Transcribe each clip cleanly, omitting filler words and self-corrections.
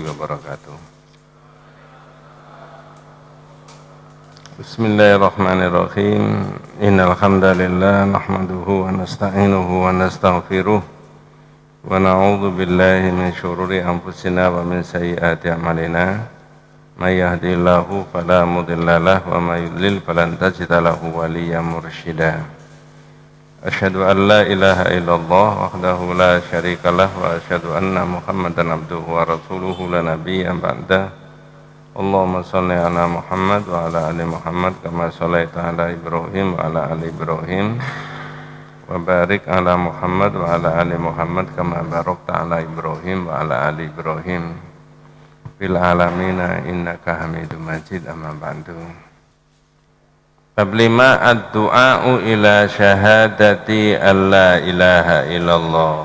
wabarakatuh. Bismillahirrahmanirrahim. Innal hamdalillah nahmaduhu wa nasta'inuhu wa nastaghfiruh wa na'udzu billahi min syururi anfusina wa min sayyiati a'malina. May yahdihillahu fala mudhillalah wa may yudlil falan tajida lahu waliyyan mursyida. Asyhadu an la ilaha illallah wahdahu la syarikalah wa asyhadu anna Muhammadan abduhu wa rasuluhu la nabiyya ba'da. Allahumma shalli ala Muhammad wa ala ali Muhammad kama shallaita ala Ibrahim wa ala ali Ibrahim wa barik ala Muhammad wa ala ali Muhammad kama barakta ala Ibrahim wa ala ali Ibrahim fil alamin innaka Hamidum Majid. Amma ba'du. Bab 5 ad-du'a'u ila syahadati alla ilaha illallah.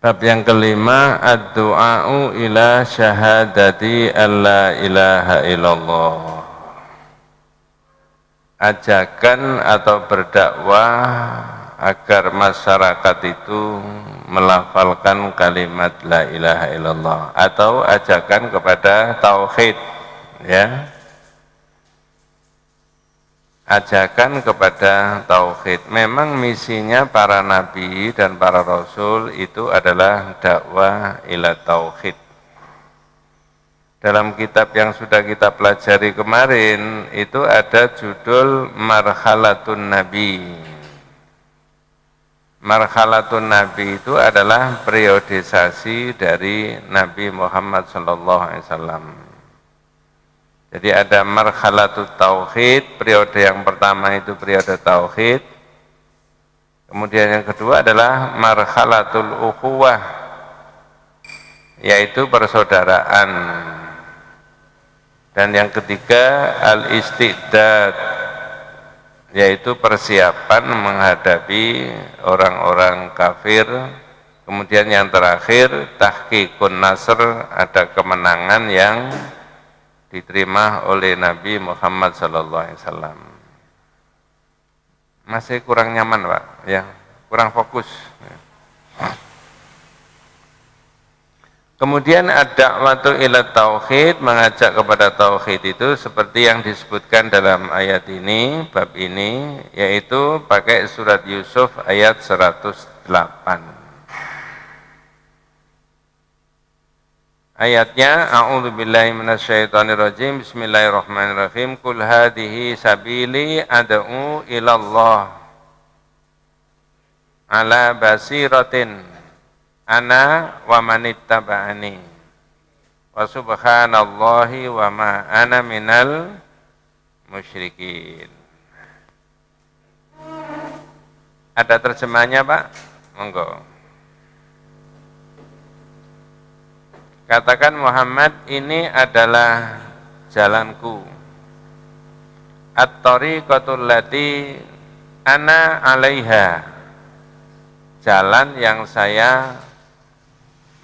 Bab yang kelima ad-du'a'u ila syahadati alla ilaha illallah. Ajakan atau berdakwah agar masyarakat itu melafalkan kalimat la ilaha illallah atau ajakan kepada tauhid, ya. Ajakan kepada tauhid. Memang misinya para nabi dan para rasul itu adalah dakwah ila tauhid. Dalam kitab yang sudah kita pelajari kemarin itu ada judul Marhalatun Nabi. Marhalatun Nabi itu adalah periodisasi dari Nabi Muhammad SAW. Jadi ada marhalatut tauhid, periode yang pertama itu periode tauhid. Kemudian yang kedua adalah marhalatul ukhuwah, yaitu persaudaraan. Dan yang ketiga al-istidad, yaitu persiapan menghadapi orang-orang kafir. Kemudian yang terakhir tahqiqun nasr, ada kemenangan yang diterima oleh Nabi Muhammad SAW. Masih kurang nyaman, Pak, ya, kurang fokus. Kemudian ad-da'watu ila tauhid, mengajak kepada tauhid itu seperti yang disebutkan dalam ayat ini, bab ini, yaitu pakai surat Yusuf ayat 108. Ayatnya, a'udzubillahi minasyaitonirrajim, bismillahirrahmanirrahim, kul hadhihi sabili ad'u ilallah ala basiratin ana wa manittaba'ani wa subhanallahi wa ma ana minal musyrikin. Ada terjemahnya, Pak? Monggo. Katakan Muhammad, ini adalah jalanku. At-tariqatul lati ana 'alaiha. Jalan yang saya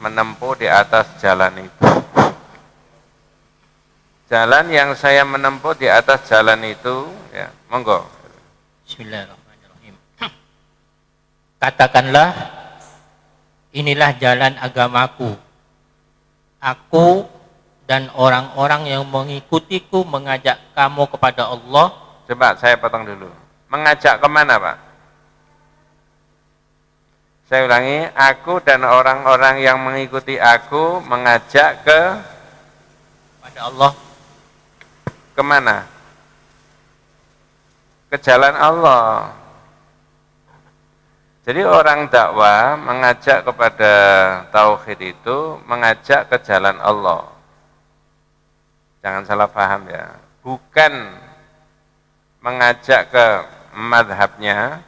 menempuh di atas jalan itu. Jalan yang saya menempuh di atas jalan itu, ya, monggo. Bismillahirrahmanirrahim. Katakanlah, inilah jalan agamaku. Aku dan orang-orang yang mengikutiku mengajak kamu kepada Allah. Coba saya potong dulu. Mengajak kemana, Pak? Saya ulangi, aku dan orang-orang yang mengikuti aku mengajak kepada Allah. Kemana? Ke jalan Allah. Jadi orang dakwah mengajak kepada tauhid itu mengajak ke jalan Allah. Jangan salah paham, ya. Bukan mengajak ke madhabnya,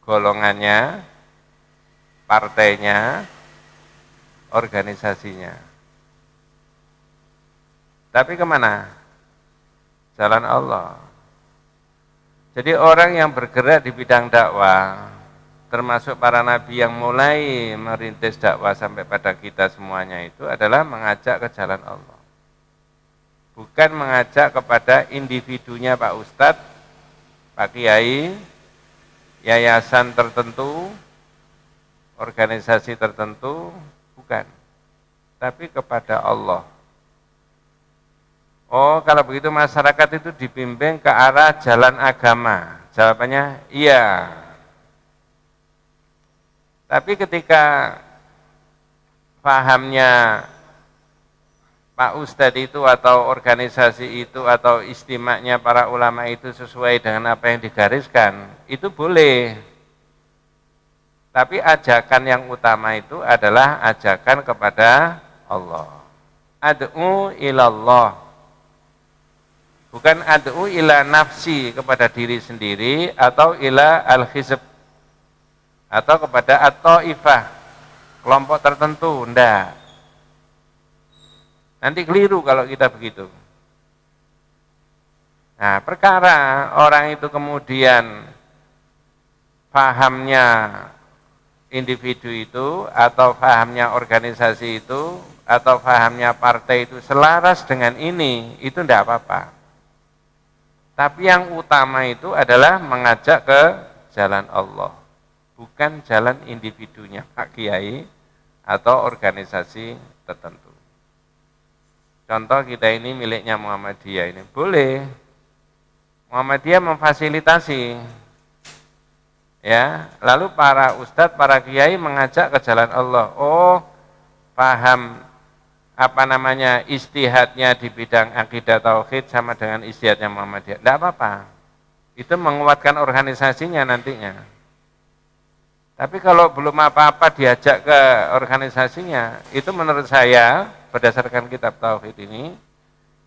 golongannya, partainya, organisasinya. Tapi kemana? Jalan Allah. Jadi orang yang bergerak di bidang dakwah, termasuk para nabi yang mulai merintis dakwah sampai pada kita semuanya, itu adalah mengajak ke jalan Allah. Bukan mengajak kepada individunya Pak Ustadz, Pak Kiai, yayasan tertentu, organisasi tertentu, bukan. Tapi kepada Allah. Oh, kalau begitu masyarakat itu dibimbing ke arah jalan agama. Jawabannya iya. Tapi ketika pahamnya Pak Ustadz itu atau organisasi itu atau istimaknya para ulama itu sesuai dengan apa yang digariskan, itu boleh. Tapi ajakan yang utama itu adalah ajakan kepada Allah. Ad'u ilallah. Bukan ad'u ila nafsi, kepada diri sendiri, atau ila al-hizb, atau kepada at-ta'ifah, kelompok tertentu, enggak. Nanti keliru kalau kita begitu. Nah, perkara orang itu kemudian pahamnya individu itu, atau pahamnya organisasi itu, atau pahamnya partai itu selaras dengan ini, itu enggak apa-apa. Tapi yang utama itu adalah mengajak ke jalan Allah, bukan jalan individunya Pak Kiai atau organisasi tertentu. Contoh kita ini miliknya Muhammadiyah ini, boleh. Muhammadiyah memfasilitasi. Ya, lalu para ustadz, para kiai mengajak ke jalan Allah. Oh, paham istihadnya di bidang akidah tauhid sama dengan istihadnya Muhammadiyah. Tidak apa-apa. Itu menguatkan organisasinya nantinya. Tapi kalau belum apa-apa diajak ke organisasinya, itu menurut saya berdasarkan kitab tauhid ini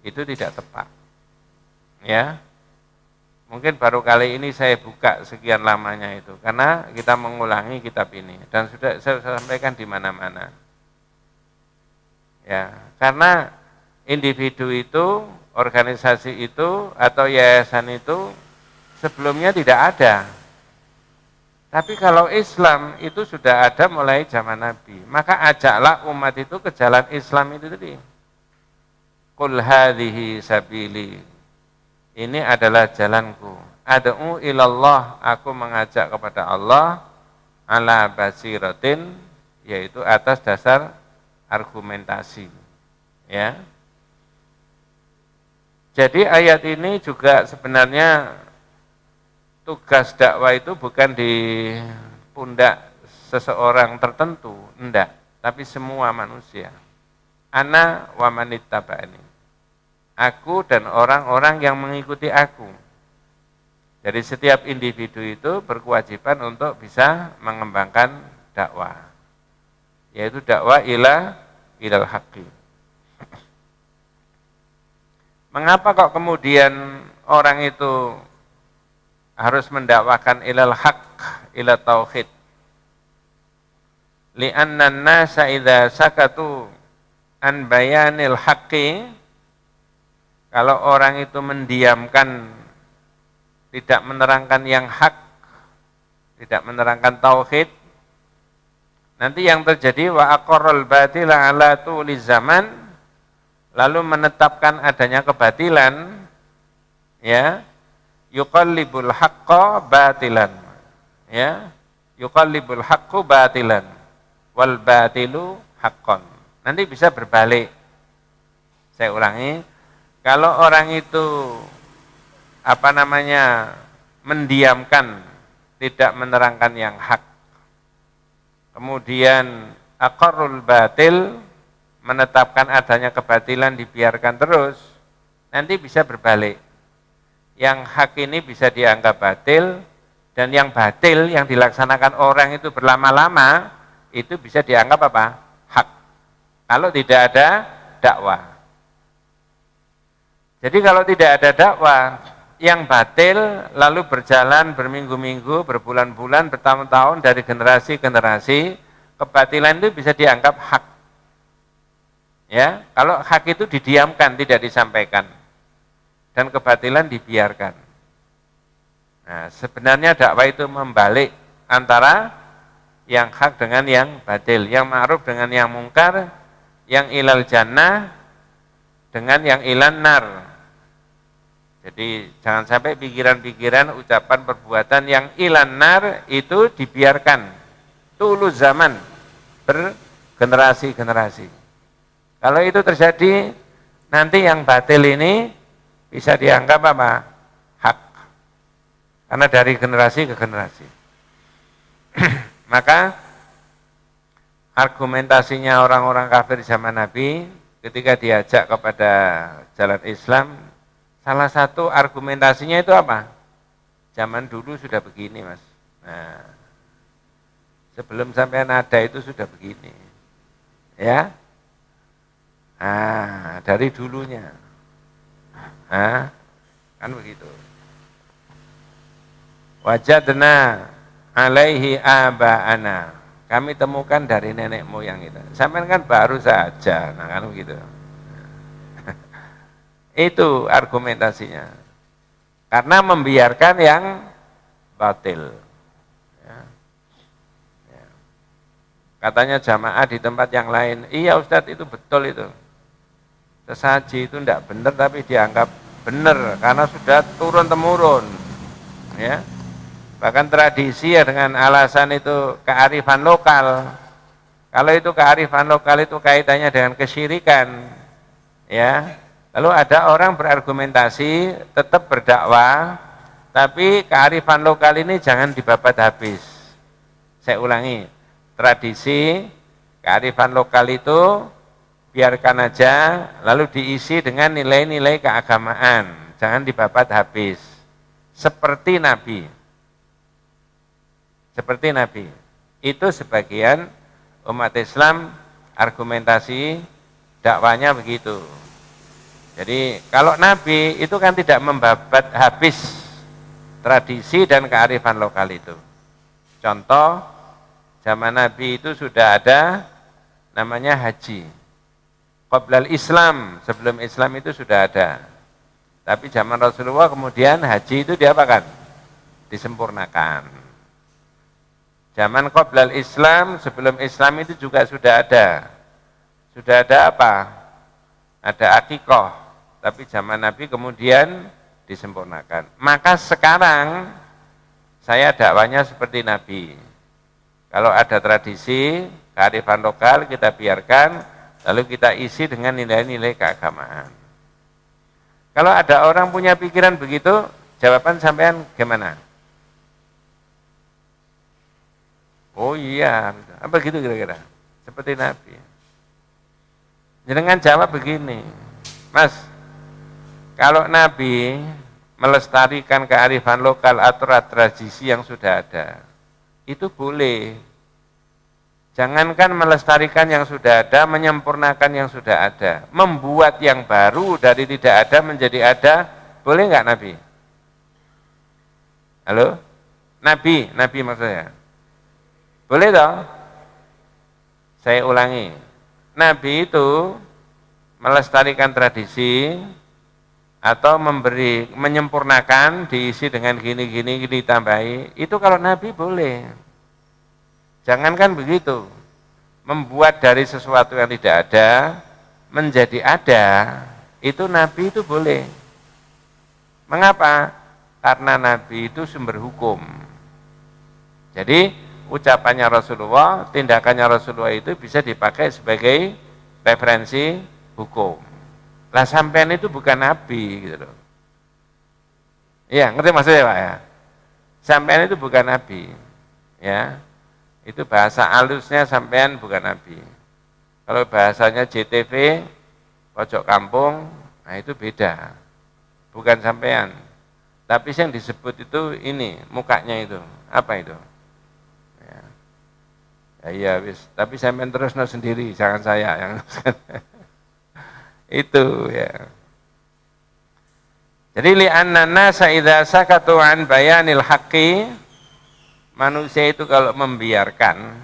itu tidak tepat. Ya. Mungkin baru kali ini saya buka sekian lamanya itu karena kita mengulangi kitab ini dan sudah saya sampaikan di mana-mana. Ya, karena individu itu, organisasi itu, atau yayasan itu sebelumnya tidak ada. Tapi kalau Islam itu sudah ada mulai zaman Nabi. Maka ajaklah umat itu ke jalan Islam itu tadi. Qul hadhihi sabili. Ini adalah jalanku. Ad'u ilallah, aku mengajak kepada Allah ala basiratin, yaitu atas dasar argumentasi, ya. Jadi ayat ini juga sebenarnya tugas dakwah itu bukan di pundak seseorang tertentu, enggak, tapi semua manusia. Ana wa manittaba'ani. Aku dan orang-orang yang mengikuti aku. Jadi setiap individu itu berkewajiban untuk bisa mengembangkan dakwah, yaitu dakwah ilal haqqi. Mengapa kok kemudian orang itu harus mendakwakan ilal haqq, ila tauhid? Li'anna an-nasa idza sakatu an bayanil haqqi, kalau orang itu mendiamkan, tidak menerangkan yang hak, tidak menerangkan tauhid, nanti yang terjadi wa aqarrul batila ala tuli zaman, lalu menetapkan adanya kebatilan, ya, yuqallibul haqqa batilan, ya, yuqallibul haqqu batilan wal batilu haqqan. Nanti bisa berbalik. Saya ulangi, kalau orang itu mendiamkan, tidak menerangkan yang hak, kemudian aqarrul batil, menetapkan adanya kebatilan dibiarkan terus, nanti bisa berbalik. Yang hak ini bisa dianggap batil, dan yang batil yang dilaksanakan orang itu berlama-lama, itu bisa dianggap apa? Hak. Kalau tidak ada dakwah. Jadi kalau tidak ada dakwah, yang batil lalu berjalan berminggu-minggu, berbulan-bulan, bertahun-tahun dari generasi ke generasi, kebatilan itu bisa dianggap hak. Ya, kalau hak itu didiamkan, tidak disampaikan, dan kebatilan dibiarkan. Nah, sebenarnya dakwah itu membalik antara yang hak dengan yang batil, yang ma'ruf dengan yang mungkar, yang ilal jannah dengan yang ilan nar. Jadi jangan sampai pikiran-pikiran, ucapan, perbuatan yang ilanar itu dibiarkan dulu zaman bergenerasi-generasi. Kalau itu terjadi, nanti yang batil ini bisa dianggap apa? Hak. Karena dari generasi ke generasi. Maka argumentasinya orang-orang kafir zaman Nabi ketika diajak kepada jalan Islam, salah satu argumentasinya itu apa? Zaman dulu sudah begini, Mas. Nah, sebelum sampai ada itu sudah begini. Ya. Ah, dari dulunya. Ah, kan begitu. Wajadna alaihi aba'ana. Kami temukan dari nenek moyang kita. Sampai kan baru saja, nah kan begitu. Itu argumentasinya. Karena membiarkan yang batil. Ya. Ya. Katanya jamaah di tempat yang lain, iya Ustadz itu betul itu. Sesaji itu tidak benar tapi dianggap benar karena sudah turun-temurun. Ya. Bahkan tradisi ya dengan alasan itu kearifan lokal. Kalau itu kearifan lokal itu kaitannya dengan kesyirikan. Ya. Lalu ada orang berargumentasi tetap berdakwah, tapi kearifan lokal ini jangan dibabat habis. Saya ulangi, tradisi kearifan lokal itu biarkan aja, lalu diisi dengan nilai-nilai keagamaan, jangan dibabat habis. Seperti Nabi. Seperti Nabi. Itu sebagian umat Islam argumentasi dakwanya begitu. Jadi kalau Nabi itu kan tidak membabat habis tradisi dan kearifan lokal itu. Contoh, zaman Nabi itu sudah ada namanya haji. Qoblal Islam, sebelum Islam itu sudah ada. Tapi zaman Rasulullah kemudian haji itu diapakan? Disempurnakan. Zaman qoblal Islam, sebelum Islam itu juga sudah ada. Sudah ada apa? Ada akikoh. Tapi zaman Nabi kemudian disempurnakan. Maka sekarang saya dakwanya seperti Nabi. Kalau ada tradisi, kearifan lokal kita biarkan, lalu kita isi dengan nilai-nilai keagamaan. Kalau ada orang punya pikiran begitu, jawaban sampean gimana? Oh iya, apa gitu kira-kira? Seperti Nabi. Jangan jawab begini, Mas, kalau Nabi melestarikan kearifan lokal atau tradisi yang sudah ada, itu boleh. Jangankan melestarikan yang sudah ada, menyempurnakan yang sudah ada. Membuat yang baru dari tidak ada menjadi ada, boleh nggak Nabi? Halo? Nabi maksudnya. Boleh toh? Saya ulangi. Nabi itu melestarikan tradisi atau menyempurnakan, diisi dengan gini-gini ditambahi. Itu kalau Nabi boleh. Jangankan begitu. Membuat dari sesuatu yang tidak ada menjadi ada, itu Nabi itu boleh. Mengapa? Karena Nabi itu sumber hukum. Jadi ucapannya Rasulullah, tindakannya Rasulullah itu bisa dipakai sebagai referensi hukum. Lah sampean itu bukan Nabi gitu loh. Iya, ngerti maksudnya Pak ya? Sampean itu bukan Nabi. Ya. Itu bahasa halusnya sampean bukan Nabi. Kalau bahasanya JTV, pojok kampung, nah itu beda. Bukan sampean. Tapi yang disebut itu ini, mukanya itu. Apa itu? Iya wis, tapi sampean terusno sendiri, jangan saya yang itu ya. Jadi li'anna nasa idza sakatu an bayanil haqqi, manusia itu kalau membiarkan,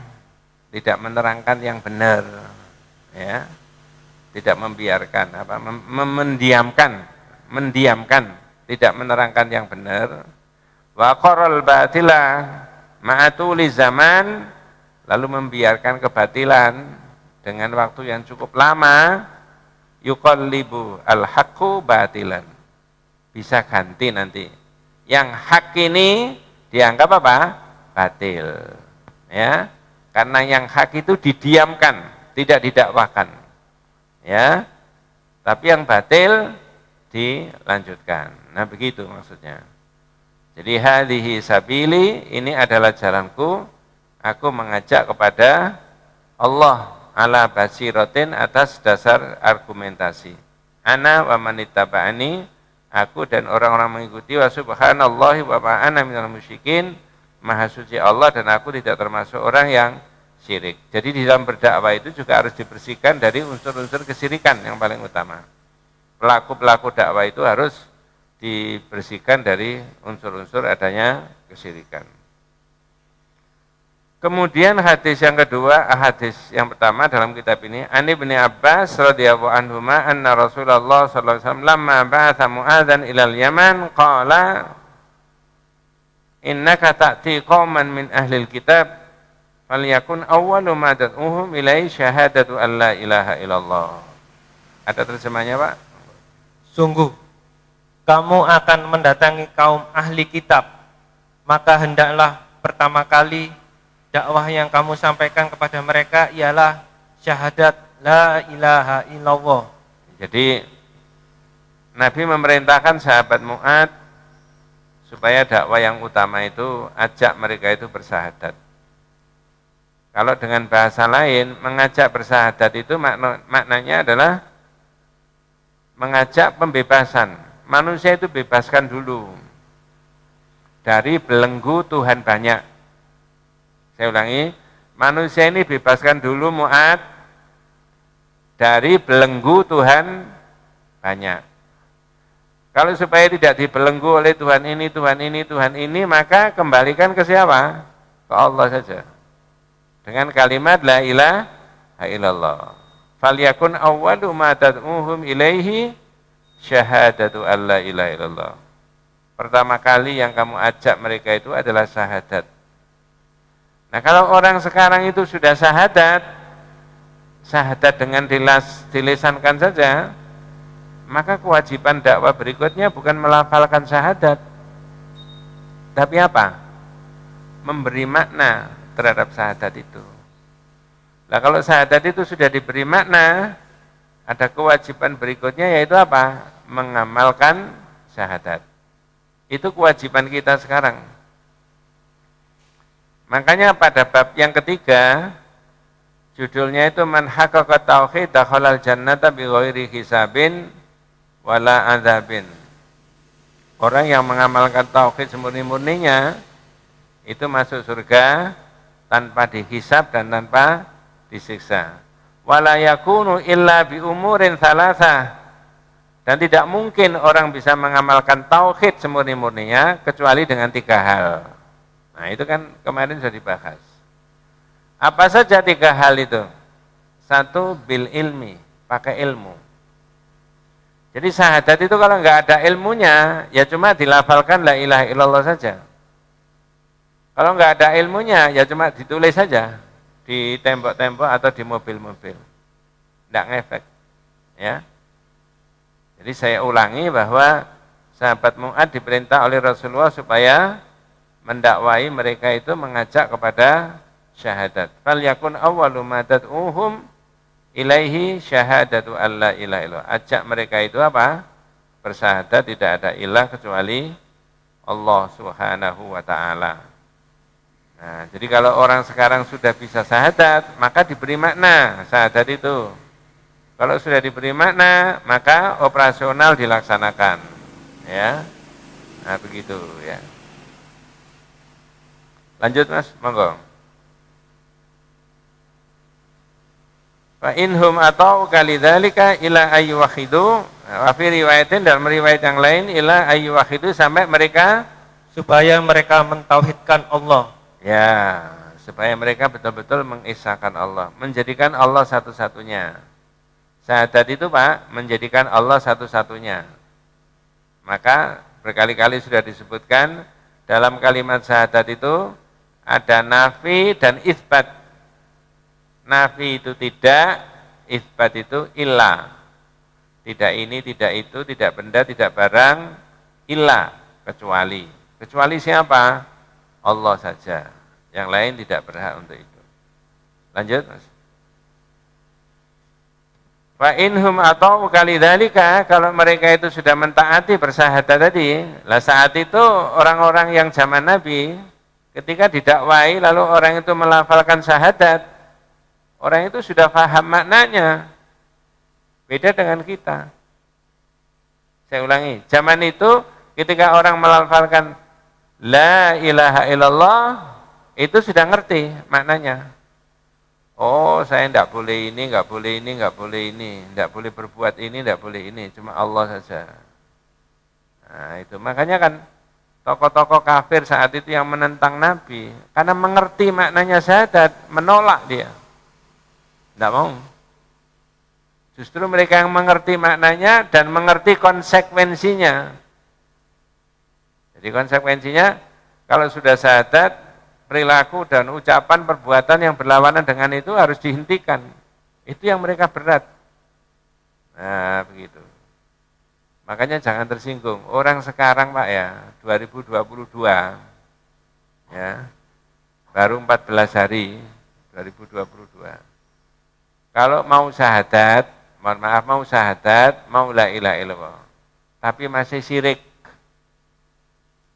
tidak menerangkan yang benar, ya, tidak membiarkan apa, mendiamkan, tidak menerangkan yang benar. Wa qaral batila ma'atuli zaman, lalu membiarkan kebatilan dengan waktu yang cukup lama, yuqallibu al-haqqu batilan. bisa ganti nanti. Yang hak ini dianggap apa? Batil. Ya. Karena yang hak itu didiamkan, tidak didakwakan. Ya. Tapi yang batil dilanjutkan. Nah, begitu maksudnya. Jadi hadhihi sabili, ini adalah jalanku, aku mengajak kepada Allah ala basiratin atas dasar argumentasi. Ana wa manittaba'ani, aku dan orang-orang mengikuti, wa subhanallahi wa ma'ana minal musyrikin, maha suci Allah dan aku tidak termasuk orang yang syirik. Jadi di dalam berdakwah itu juga harus dibersihkan dari unsur-unsur kesyirikan yang paling utama. Pelaku-pelaku dakwah itu harus dibersihkan dari unsur-unsur adanya kesyirikan. Kemudian hadis yang kedua, hadis yang pertama dalam kitab ini, Ani bin Abbas radhiyallahu anhuma anna Rasulullah sallallahu alaihi wasallam lamma ba'atha Mu'adzan ilal Yaman qala innaka ta'ti qauman min ahlil kitab falyakun awwalu ma tad'uhum ilaihi syahadatu an la ilaha illallah. Ada terjemahnya, Pak? Sungguh kamu akan mendatangi kaum ahli kitab, maka hendaklah pertama kali dakwah yang kamu sampaikan kepada mereka ialah syahadat la ilaha illallah. Jadi Nabi memerintahkan sahabat Mu'ad supaya dakwah yang utama itu ajak mereka itu bersahadat. Kalau dengan bahasa lain, mengajak bersahadat itu maknanya adalah mengajak pembebasan. Manusia itu bebaskan dulu dari belenggu Tuhan banyak. Saya ulangi, manusia ini bebaskan dulu Mu'ad dari belenggu Tuhan banyak. Kalau supaya tidak dibelenggu oleh Tuhan ini, Tuhan ini, Tuhan ini, maka kembalikan ke siapa? Ke Allah saja. Dengan kalimat la ilaha illallah. Falyakun awwalu ma tad'uhum ilaihi syahadatu an la ilaha illallah. Pertama kali yang kamu ajak mereka itu adalah syahadat. Nah, kalau orang sekarang itu sudah syahadat dengan dilisankan saja, maka kewajiban dakwah berikutnya bukan melafalkan syahadat, tapi apa? Memberi makna terhadap syahadat itu. Nah, kalau syahadat itu sudah diberi makna, ada kewajiban berikutnya yaitu apa? Mengamalkan syahadat. Itu kewajiban kita sekarang. Makanya pada bab yang ketiga, judulnya itu man haqqaqa tauhid dakhalal jannata bighairi hisabin wala adzabin. Orang yang mengamalkan tauhid semurni-murninya itu masuk surga tanpa dihisab dan tanpa disiksa. Wala yakunu illa bi umurin thalatha. Dan tidak mungkin orang bisa mengamalkan tauhid semurni-murninya kecuali dengan 3 hal. Nah, itu kan kemarin sudah dibahas. Apa saja 3 hal itu? 1, bil ilmi, pakai ilmu. Jadi syahadat itu kalau nggak ada ilmunya, ya cuma dilafalkan la ilaha illallah saja. Kalau nggak ada ilmunya, ya cuma ditulis saja di tembok-tembok atau di mobil-mobil. Nggak ngefek. Ya. Jadi saya ulangi bahwa sahabat Mu'ad diperintah oleh Rasulullah supaya mendakwai mereka itu mengajak kepada syahadat. Fal yakun awwalu ma tad'uhum ilaihi syahadatu alla ilaha illallah. Ajak mereka itu apa? Bersyahadat tidak ada ilah kecuali Allah Subhanahu wa taala. Nah, jadi kalau orang sekarang sudah bisa syahadat, maka diberi makna syahadat itu. Kalau sudah diberi makna, maka operasional dilaksanakan. Ya. Nah, begitu ya. Lanjut Mas, monggo. Fa inhum atau kalidzalika ila ayyuwahidu, wa fi riwayatin dalam riwayat yang lain ila ayyuwahidu sampai mereka Supaya mereka mentauhidkan Allah. ya, supaya mereka betul-betul mengisahkan Allah, menjadikan Allah satu-satunya. Syahadat itu Pak, menjadikan Allah satu-satunya. Maka berkali-kali sudah disebutkan dalam kalimat syahadat itu ada nafi dan isbat. Nafi itu tidak, isbat itu ilah. Tidak ini, tidak itu, tidak benda, tidak barang, illa, kecuali. Kecuali siapa? Allah saja. Yang lain tidak berhak untuk itu. Lanjut, Mas. Fa inhum atau kali dalika, kalau mereka itu sudah mentaati bersyahadat tadi, lah saat itu orang-orang yang zaman Nabi ketika didakwai lalu orang itu melafalkan syahadat, orang itu sudah paham maknanya. Beda dengan kita. Saya ulangi, zaman itu ketika orang melafalkan la ilaha illallah itu sudah ngerti maknanya. Oh, saya tidak boleh ini, nggak boleh ini, nggak boleh ini, tidak boleh berbuat ini, tidak boleh ini, cuma Allah saja. Nah, itu makanya kan tokoh-tokoh kafir saat itu yang menentang Nabi, karena mengerti maknanya syahadat, menolak dia. Tidak mau. Justru mereka yang mengerti maknanya dan mengerti konsekuensinya. Jadi konsekuensinya, kalau sudah syahadat, perilaku dan ucapan perbuatan yang berlawanan dengan itu harus dihentikan. Itu yang mereka berat. Nah, begitu. Makanya jangan tersinggung. Orang sekarang Pak ya, 2022, ya, baru 14 hari, 2022. Kalau mau syahadat, mohon maaf, mau syahadat, mau la ilaha illallah, tapi masih syirik,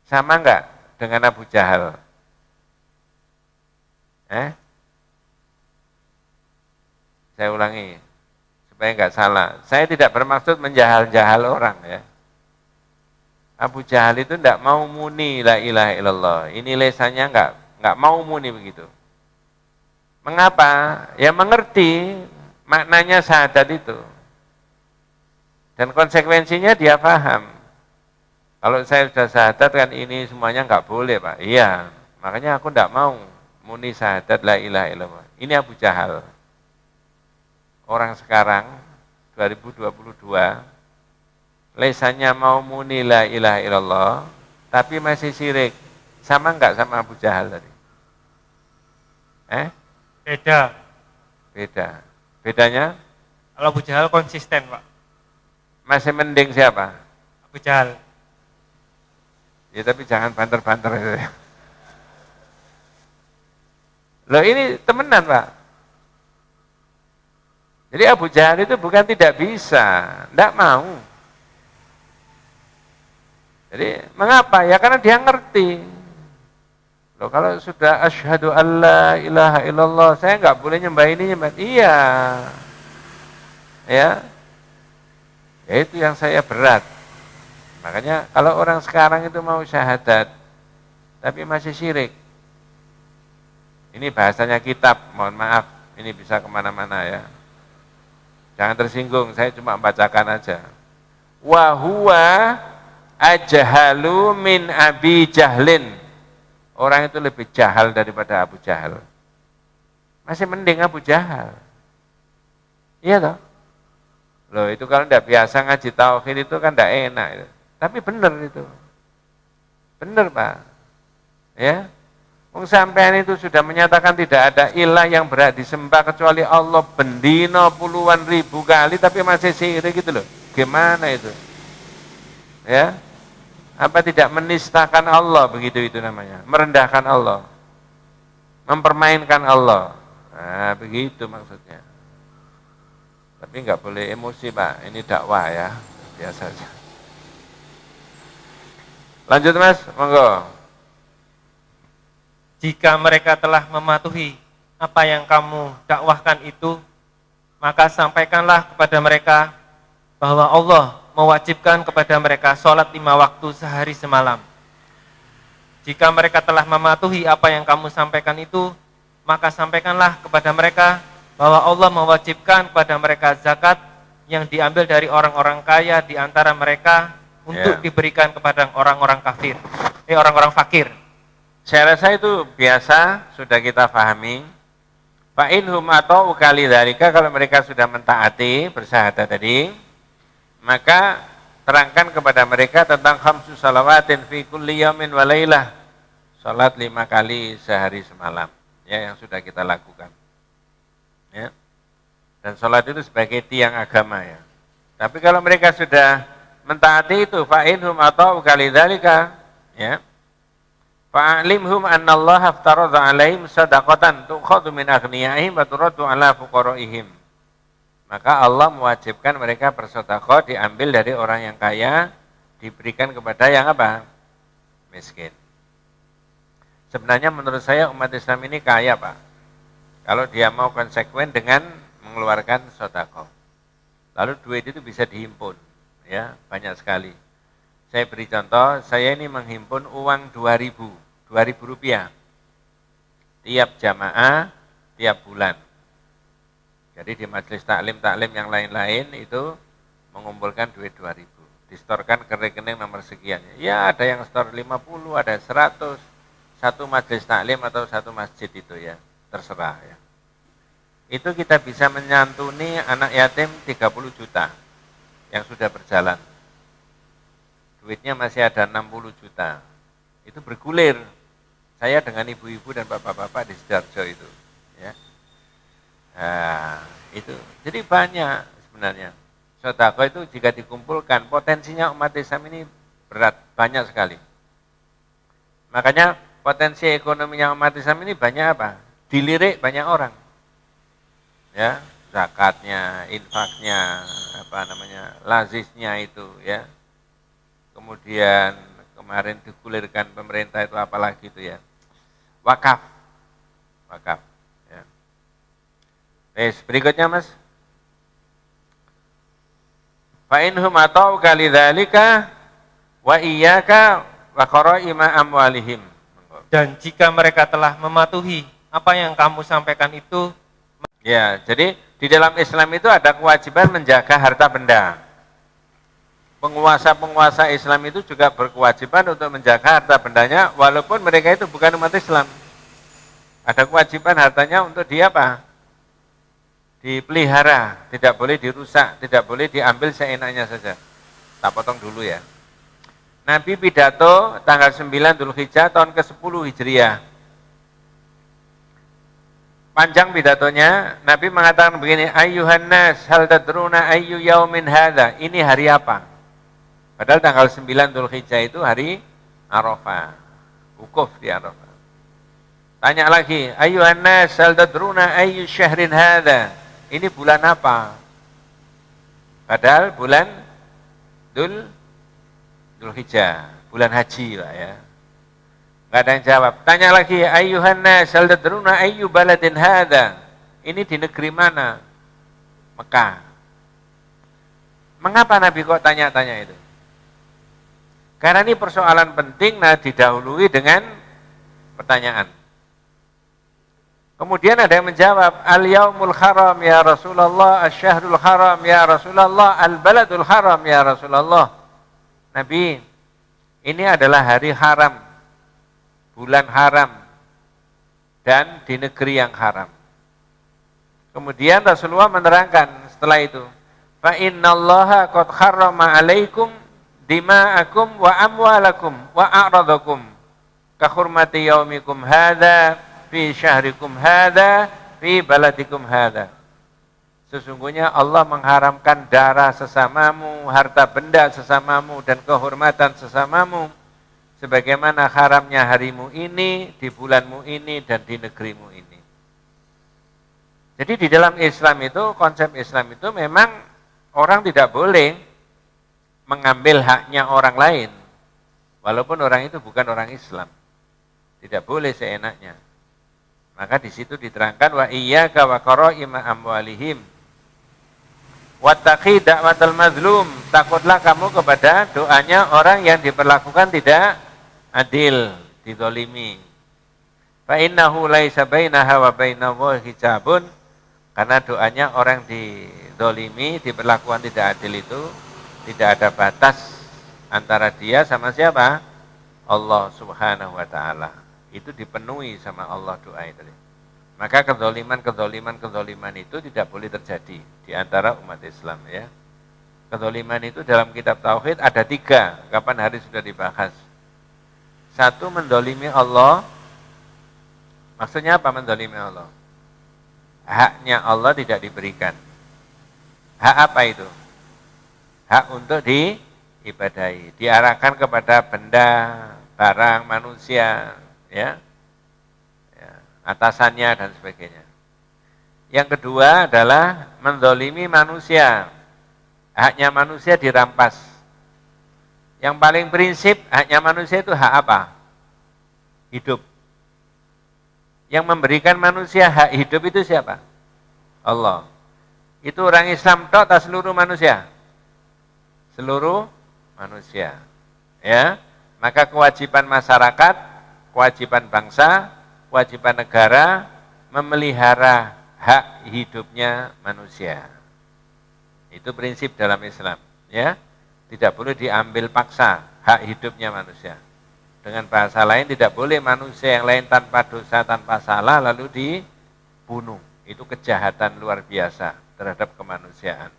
sama enggak dengan Abu Jahal? Saya ulangi, supaya enggak salah. Saya tidak bermaksud menjahal-jahal orang ya. Abu Jahal itu enggak mau muni la ilaha illallah. Ini lesannya enggak mau muni begitu. Mengapa? Ya mengerti maknanya syahadat itu. Dan konsekuensinya dia paham. Kalau saya sudah syahadat kan ini semuanya enggak boleh Pak. Iya, makanya aku enggak mau muni syahadat la ilaha illallah. Ini Abu Jahal. Orang sekarang 2022 lesannya mau muni la ilaha illallah tapi masih syirik. Sama enggak sama Abu Jahal tadi? Beda. Beda. Bedanya? Kalau Abu Jahal konsisten, Pak. Masih mending siapa? Abu Jahal. Ya tapi jangan banter-banter itu ya. Loh ini temenan Pak. Jadi Abu Jahal itu bukan tidak bisa, tidak mau. Jadi mengapa? Ya karena dia ngerti. Loh kalau sudah asyhadu alla ilaha illallah, saya nggak boleh nyembah ini nyembah. Iya. Ya. Ya itu yang saya berat. Makanya kalau orang sekarang itu mau syahadat tapi masih syirik. Ini bahasanya kitab, mohon maaf, ini bisa kemana-mana ya. Jangan tersinggung, saya cuma membacakan aja. Wa huwa ajhalu min Abi Jahlin. Orang itu lebih jahal daripada Abu Jahal. Masih mending Abu Jahal. Iya toh? Loh itu kalau tidak biasa ngaji tauhid itu kan tidak enak. Itu. Tapi benar itu. Benar Pak. Ya. Sampean itu sudah menyatakan tidak ada ilah yang berhak disembah kecuali Allah bendino puluhan ribu kali tapi masih syirik gitu loh. Gimana itu? Ya. Apa tidak menistakan Allah begitu itu namanya? Merendahkan Allah. Mempermainkan Allah. Nah, begitu maksudnya. Tapi enggak boleh emosi, Pak. Ini dakwah ya. Biasa saja. Lanjut Mas, monggo. Jika mereka telah mematuhi apa yang kamu dakwahkan itu, maka sampaikanlah kepada mereka bahwa Allah mewajibkan kepada mereka sholat 5 waktu sehari semalam. Jika mereka telah mematuhi apa yang kamu sampaikan itu, maka sampaikanlah kepada mereka bahwa Allah mewajibkan kepada mereka zakat yang diambil dari orang-orang kaya di antara mereka untuk diberikan kepada orang-orang kafir, orang-orang fakir. Saya rasa itu biasa, sudah kita pahami. Fa'inhum atau ukali dzalika, kalau mereka sudah mentaati bersyahadat tadi, maka terangkan kepada mereka tentang khamsu salawatin fi kulli yaumin wa lailah. Salat 5 kali sehari semalam, ya yang sudah kita lakukan. Ya. Dan salat itu sebagai tiang agama ya. Tapi kalau mereka sudah mentaati itu fa'inhum atau kalidzalika ya. Fa'alimhum annallaha aftaradha 'alaihim shadaqatan tu'khadhu min aghniyaihim wa turaddu 'ala fuqaraihim. Maka Allah mewajibkan mereka bersedekah diambil dari orang yang kaya diberikan kepada yang apa? Miskin. Sebenarnya menurut saya umat Islam ini kaya, Pak. Kalau dia mau konsekuen dengan mengeluarkan sedekah. Lalu duit itu bisa dihimpun, ya, banyak sekali. Saya beri contoh, saya ini menghimpun uang 2.000 rupiah tiap jamaah tiap bulan. Jadi di majelis taklim yang lain-lain itu mengumpulkan duit 2.000, distorkan ke rekening nomor sekian. Ya ada yang store 50, ada 100, satu majelis taklim atau satu masjid itu ya, terserah ya. Itu kita bisa menyantuni anak yatim 30 juta yang sudah berjalan. Duitnya masih ada 60 juta. Itu bergulir. Saya dengan ibu-ibu dan bapak-bapak di Sidoarjo itu. Ya. Nah, itu. Jadi banyak sebenarnya. Sedekah itu jika dikumpulkan, potensinya umat Islam ini berat, banyak sekali. Makanya potensi ekonominya umat Islam ini banyak apa? Dilirik banyak orang. Ya, zakatnya, infaknya, lazisnya itu ya. Kemudian kemarin digulirkan pemerintah itu apalagi itu ya. Wakaf. Ya. Berikutnya Mas. Fa inhum atau kalidzalika wa iyyaka wa qaraima amwalihim. Dan jika mereka telah mematuhi apa yang kamu sampaikan itu, ya, jadi di dalam Islam itu ada kewajiban menjaga harta benda. Penguasa-penguasa Islam itu juga berkewajiban untuk menjaga harta bendanya walaupun mereka itu bukan umat Islam. Ada kewajiban hartanya untuk dipelihara, tidak boleh dirusak, tidak boleh diambil seenaknya saja. Tak potong dulu ya. Nabi pidato tanggal 9 Dzulhijjah tahun ke-10 Hijriah. Panjang pidatonya, Nabi mengatakan begini, ayyuhan nas hal tadruna ayyu yaumin hadza? Ini hari apa? Padahal tanggal 9 Dzulhijjah itu hari Arafah. Wukuf di Arafah. Tanya lagi, ayyuhan nas hal tadruna ayyu syahrin hadza? Ini bulan apa? Padahal bulan Dzulhijjah, bulan haji Pak ya. Enggak ada yang jawab. Tanya lagi, ayyuhan nas hal tadruna ayyu baladin hadza? Ini di negeri mana? Mekah. Mengapa Nabi kok tanya-tanya itu? Karena ini persoalan penting, nah didahului dengan pertanyaan. Kemudian ada yang menjawab, al-yaumul haram ya Rasulullah, asy-syahrul haram ya Rasulullah, al-baladul haram ya Rasulullah. Nabi, ini adalah hari haram, bulan haram, dan di negeri yang haram. Kemudian Rasulullah menerangkan setelah itu, fa innallaha qad harrama 'alaikum dima'akum wa amwalakum wa a'radakum ka hurmati yaumikum hadza fi syahrikum hadza fi baladikum hadza. Sesungguhnya Allah mengharamkan darah sesamamu, harta benda sesamamu dan kehormatan sesamamu sebagaimana haramnya harimu ini, di bulanmu ini dan di negerimu ini. Jadi di dalam Islam itu, konsep Islam itu memang orang tidak boleh mengambil haknya orang lain walaupun orang itu bukan orang Islam. Tidak boleh seenaknya. Maka di situ diterangkan wa iyyaka wa qaraima amwalihim wattaqi da'watal mazlum. Takutlah kamu kepada doanya orang yang diperlakukan tidak adil, dizalimi. Fa innahu laisa bainaha wa bainallahi hijabun. Karena doanya orang dizalimi, diperlakukan tidak adil itu tidak ada batas antara dia sama siapa? Allah Subhanahu wa taala. Itu dipenuhi sama Allah doa itu. Maka kezaliman itu tidak boleh terjadi di antara umat Islam ya. Kezaliman itu dalam kitab tauhid ada 3, kapan hari sudah dibahas. 1, mendolimi Allah. Maksudnya apa mendolimi Allah? Haknya Allah tidak diberikan. Hak apa itu? Hak untuk ibadahi. Diarahkan kepada benda, barang, manusia, ya, atasannya dan sebagainya. Yang kedua adalah menzolimi manusia. Haknya manusia dirampas. Yang paling prinsip haknya manusia itu hak apa? Hidup. Yang memberikan manusia hak hidup itu siapa? Allah. Itu orang Islam tok atau seluruh manusia? Seluruh manusia. Ya. Maka kewajiban masyarakat, kewajiban bangsa, kewajiban negara memelihara hak hidupnya manusia. Itu prinsip dalam Islam, ya. Tidak boleh diambil paksa hak hidupnya manusia. Dengan bahasa lain, tidak boleh manusia yang lain tanpa dosa, tanpa salah lalu dibunuh. Itu kejahatan luar biasa terhadap kemanusiaan.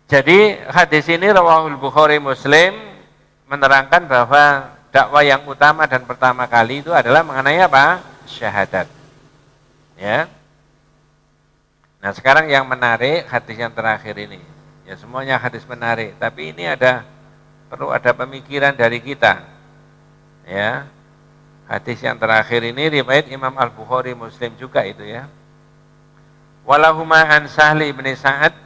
Jadi hadis ini rawahul Bukhari Muslim menerangkan bahwa dakwah yang utama dan pertama kali itu adalah mengenai apa? Syahadat. Ya. Nah, sekarang yang menarik hadis yang terakhir ini. Ya, semuanya hadis menarik, tapi ini perlu ada pemikiran dari kita. Ya. Hadis yang terakhir ini riwayat Imam Al-Bukhari Muslim juga itu ya. Walahuma an Sahli bin Sa'ad,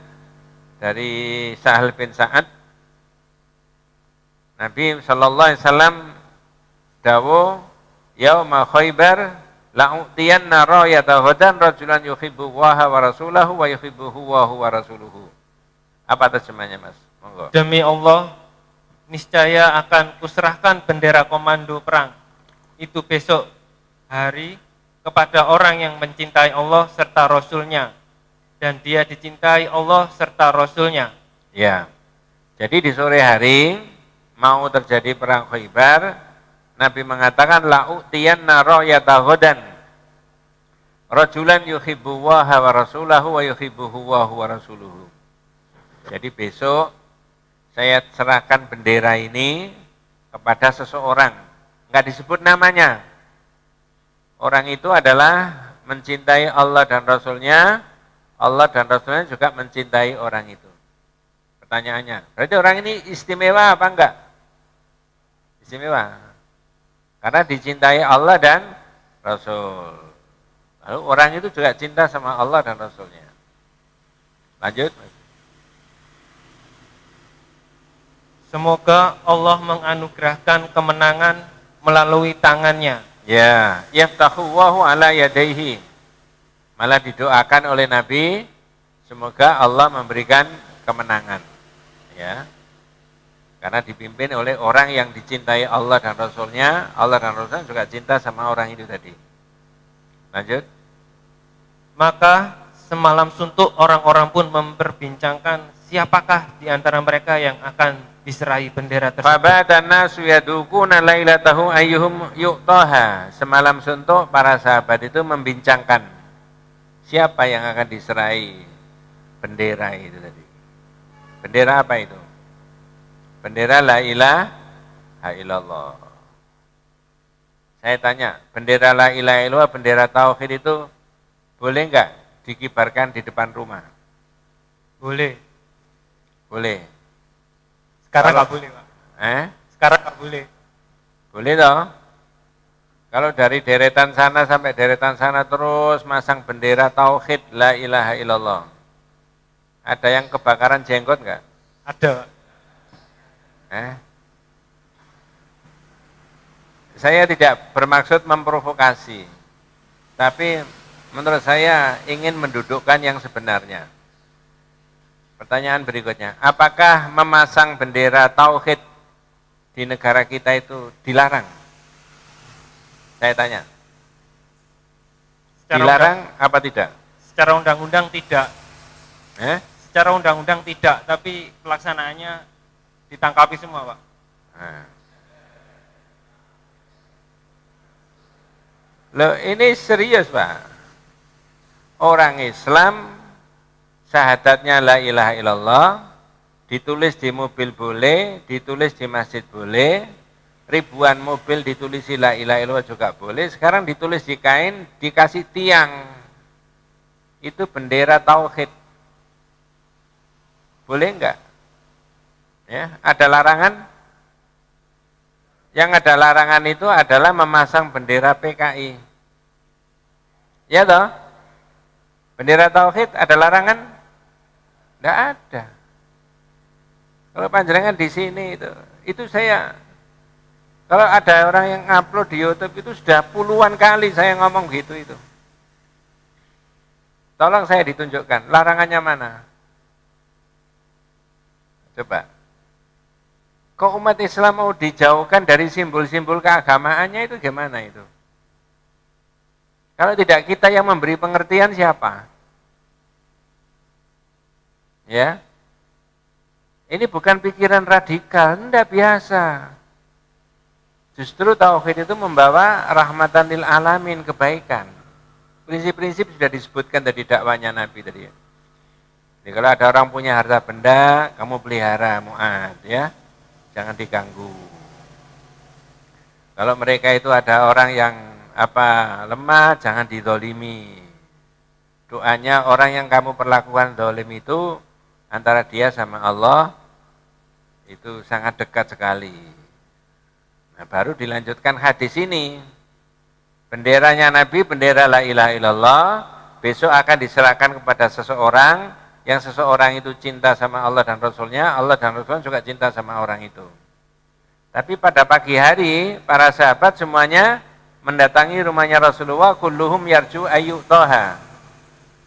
dari Sahal bin Sa'ad, Nabi sallallahu alaihi wasallam dawuh yauma Khaibar la'utiyanna rayata hudan rajulan yuhibbu Allaha wa rasulahu wa yuhibbuhu wa huwa rasuluhu. Apa terjemahnya, Mas? Monggo. Demi Allah, niscaya akan kuserahkan bendera komando perang itu besok hari kepada orang yang mencintai Allah serta Rasul-Nya, dan dia dicintai Allah serta Rasul-Nya. Ya. Jadi di sore hari mau terjadi perang Khaibar, Nabi mengatakan la'utiyanna rayata hudan rajulan yuhibbu Allaha wa rasulahu wa yuhibbuhu wa huwa rasuluhu. Jadi besok saya serahkan bendera ini kepada seseorang. Enggak disebut namanya. Orang itu adalah mencintai Allah dan Rasulnya. Allah dan Rasulnya juga mencintai orang itu. Pertanyaannya, berarti orang ini istimewa apa enggak? Istimewa. Karena dicintai Allah dan Rasul. Lalu orang itu juga cinta sama Allah dan Rasulnya. Lanjut. Semoga Allah menganugerahkan kemenangan melalui tangannya. Ya, yaftahu Allahu ala yadaihi. Malah didoakan oleh Nabi, semoga Allah memberikan kemenangan. Ya. Karena dipimpin oleh orang yang dicintai Allah dan Rasulnya, Allah dan Rasulnya juga cinta sama orang itu tadi. Lanjut. Maka semalam suntuk orang-orang pun memperbincangkan siapakah di antara mereka yang akan diserahi bendera tersebut. Fabatan nasu yadukuna lailatahu ayyuhum yu'taha. Semalam suntuk para sahabat itu membincangkan siapa yang akan diserahi bendera itu tadi. Bendera apa itu? Bendera la ilaha illallah. Saya tanya, bendera la ilaha illallah, bendera tauhid itu boleh enggak dikibarkan di depan rumah? Boleh. Boleh. Sekarang nggak boleh, Pak. Sekarang nggak boleh. Boleh toh? Kalau dari deretan sana sampai deretan sana terus masang bendera tauhid la ilaha illallah. Ada yang kebakaran jenggot nggak? Ada. Saya tidak bermaksud memprovokasi, tapi menurut saya ingin mendudukkan yang sebenarnya. Pertanyaan berikutnya, apakah memasang bendera tauhid di negara kita itu dilarang? Saya tanya. Dilarang apa tidak? Secara undang-undang tidak. Secara undang-undang tidak, tapi pelaksanaannya ditangkapi semua, Pak. Loh, ini serius, Pak. Orang Islam syahadatnya la ilaha illallah, ditulis di mobil boleh, ditulis di masjid boleh, ribuan mobil ditulis la ilaha illallah juga boleh, sekarang ditulis di kain, dikasih tiang, itu bendera tauhid. Boleh enggak? Ya, ada larangan. Yang ada larangan itu adalah memasang bendera PKI. Ya toh? Bendera tauhid ada larangan? Tidak ada. Kalau panjenengan di sini itu saya, kalau ada orang yang upload di YouTube itu sudah puluhan kali saya ngomong gitu itu. Tolong saya ditunjukkan, larangannya mana? Coba. Kok umat Islam mau dijauhkan dari simbol-simbol keagamaannya itu gimana itu? Kalau tidak kita yang memberi pengertian siapa? Ya. Ini bukan pikiran radikal, enggak biasa. Justru tauhid itu membawa rahmatan lil alamin, kebaikan. Prinsip-prinsip sudah disebutkan tadi dakwanya Nabi tadi. Jadi kalau ada orang punya harta benda, kamu pelihara Mu'ad ya. Jangan diganggu. Kalau mereka itu ada orang yang lemah, jangan didolimi. Doanya orang yang kamu perlakukan dolim itu antara dia sama Allah itu sangat dekat sekali. Nah, baru dilanjutkan hadis ini. Benderanya Nabi, bendera la ilaha illallah, besok akan diserahkan kepada seseorang, yang seseorang itu cinta sama Allah dan Rasulnya, Allah dan Rasulnya juga cinta sama orang itu. Tapi pada pagi hari, para sahabat semuanya mendatangi rumahnya Rasulullah, kulluhum yarju ayyutoha.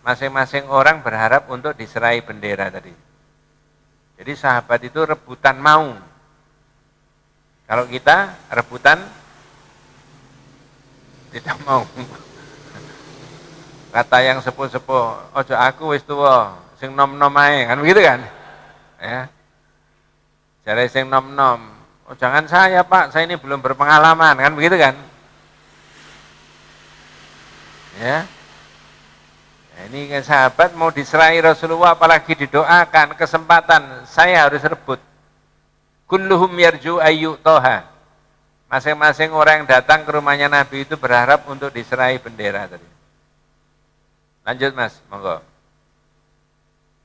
Masing-masing orang berharap untuk diserahi bendera tadi. Jadi sahabat itu rebutan mau. Kalau kita rebutan tidak mau. Kata yang sepuh-sepuh, ojo aku wis tuwa, sing nom-nom ae, kan begitu kan? Ya. Jare sing nom-nom, oh jangan saya Pak, saya ini belum berpengalaman, kan begitu kan? Ya. Nah, ini sahabat mau diserahi Rasulullah, apalagi didoakan, kesempatan, saya harus rebut. Kulluhum yarju ayyutoha. Masing-masing orang yang datang ke rumahnya Nabi itu berharap untuk diserahi bendera tadi. Lanjut Mas, monggo.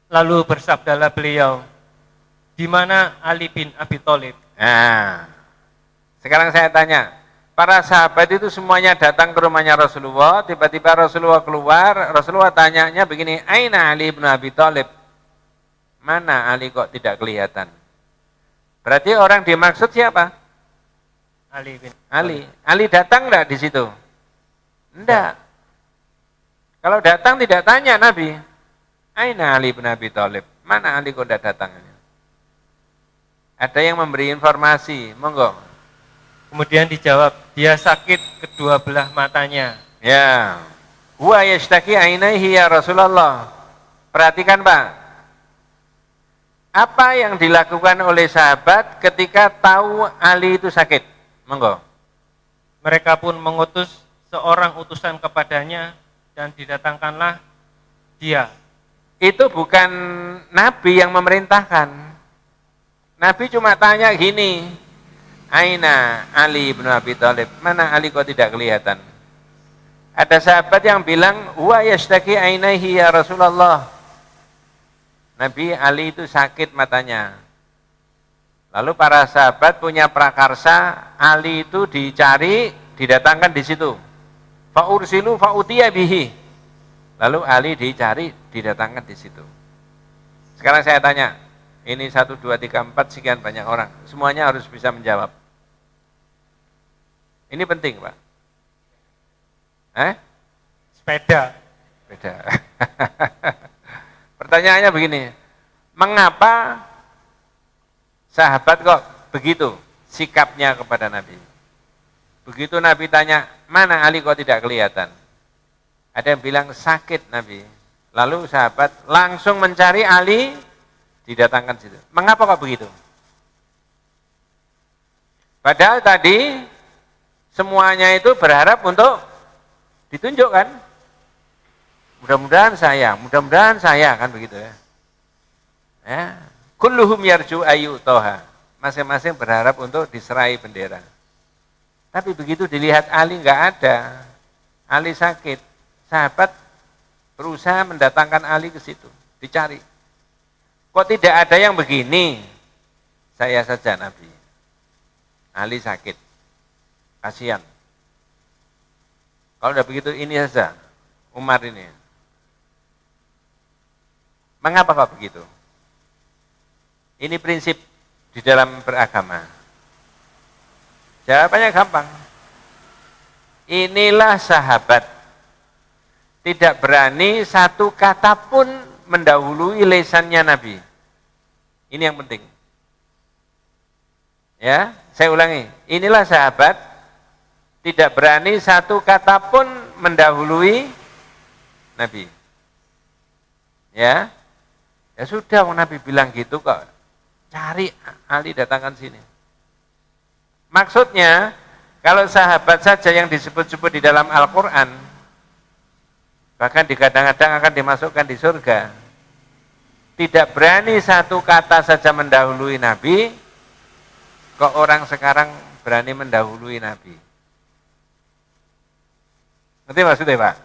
Lalu bersabdalah beliau, di mana Ali bin Abi Thalib? Nah, sekarang saya tanya, para sahabat itu semuanya datang ke rumahnya Rasulullah, tiba-tiba Rasulullah keluar, Rasulullah tanyanya begini, Aina Ali bin Abi Thalib? Mana Ali kok tidak kelihatan? Berarti orang dimaksud siapa? Ali bin Ali. Ali datang enggak di situ? Enggak. Kalau datang tidak tanya Nabi, Aina Ali bin Abi Thalib? Mana Ali kok tidak datang? Ada yang memberi informasi, monggo. Kemudian dijawab, dia sakit kedua belah matanya. Ya. Huwa yashtaki ainaihi ya Rasulullah. Perhatikan Pak. Apa yang dilakukan oleh sahabat ketika tahu Ali itu sakit? Monggo. Mereka pun mengutus seorang utusan kepadanya dan didatangkanlah dia. Itu bukan Nabi yang memerintahkan. Nabi cuma tanya gini, Aina Ali bin Abi Thalib? Mana Ali kok tidak kelihatan? Ada sahabat yang bilang, Huwa yashtaki ainaihi ya Rasulullah. Nabi Ali itu sakit matanya. Lalu para sahabat punya prakarsa, Ali itu dicari, didatangkan di situ. Fa'ursilu fa'utiya bihi. Lalu Ali dicari, didatangkan di situ. Sekarang saya tanya, ini 1, 2, 3, 4, sekian banyak orang. Semuanya harus bisa menjawab. Ini penting, Pak. Sepeda. Beda. Pertanyaannya begini, mengapa sahabat kok begitu sikapnya kepada Nabi? Begitu Nabi tanya, mana Ali kok tidak kelihatan? Ada yang bilang sakit Nabi. Lalu sahabat langsung mencari Ali, didatangkan situ. Mengapa kok begitu? Padahal tadi semuanya itu berharap untuk ditunjukkan. Mudah-mudahan saya kan begitu ya. Ya. Kulluhum yarju ayyutoha. Masing-masing berharap untuk diserahi bendera. Tapi begitu dilihat Ali enggak ada. Ali sakit. Sahabat berusaha mendatangkan Ali ke situ, dicari. Kok tidak ada yang begini? saya saja Nabi. Ali sakit, kasihan. Kalau udah begitu ini saja, Umar ini. Mengapa kok begitu? Ini prinsip di dalam beragama. Jawabannya gampang. Inilah sahabat. Tidak berani satu kata pun mendahului lisannya Nabi. Ini yang penting. Ya, saya ulangi. Inilah sahabat tidak berani satu kata pun mendahului Nabi. Ya. Ya sudah, Nabi bilang gitu kok. Cari Ali datangkan sini. Maksudnya, kalau sahabat saja yang disebut-sebut di dalam Al-Quran, bahkan digadang-gadang akan dimasukkan di surga, tidak berani satu kata saja mendahului Nabi, kok orang sekarang berani mendahului Nabi. Ngerti maksudnya Pak?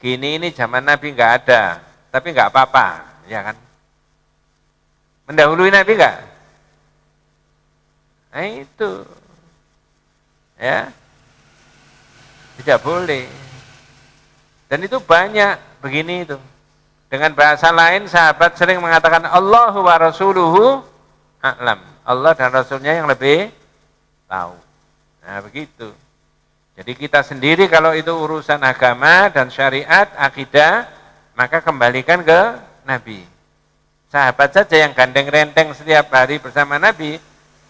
Gini ini zaman Nabi nggak ada, tapi nggak apa-apa, ya kan? Mendahului Nabi nggak? Nah itu, ya, tidak boleh. Dan itu banyak begini itu. Dengan bahasa lain sahabat sering mengatakan Allahu wa rasuluhu a'lam. Allah dan Rasulnya yang lebih tahu. Nah begitu. Jadi kita sendiri kalau itu urusan agama dan syariat, akidah, maka kembalikan ke Nabi. Sahabat saja yang gandeng renteng setiap hari bersama Nabi,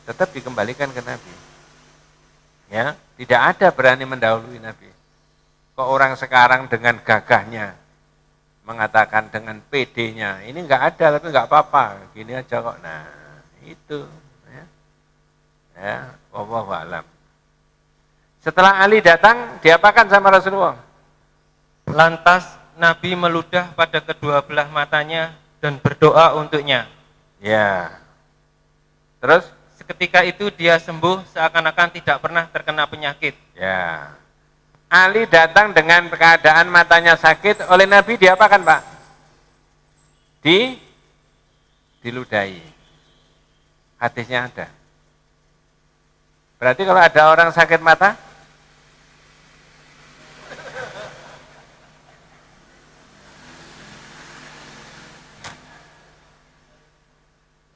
tetap dikembalikan ke Nabi. Ya, tidak ada berani mendahului Nabi. Kok orang sekarang dengan gagahnya mengatakan dengan PD-nya, ini enggak ada tapi enggak apa-apa, gini aja kok. Nah, itu ya. Ya, wallahu a'lam. Setelah Ali datang, diapakan sama Rasulullah? Lantas Nabi meludah pada kedua belah matanya dan berdoa untuknya. Ya. Terus seketika itu dia sembuh seakan-akan tidak pernah terkena penyakit. Ya. Ali datang dengan keadaan matanya sakit, oleh Nabi diapakan Pak? Diludahi. Hadisnya ada. Berarti kalau ada orang sakit mata,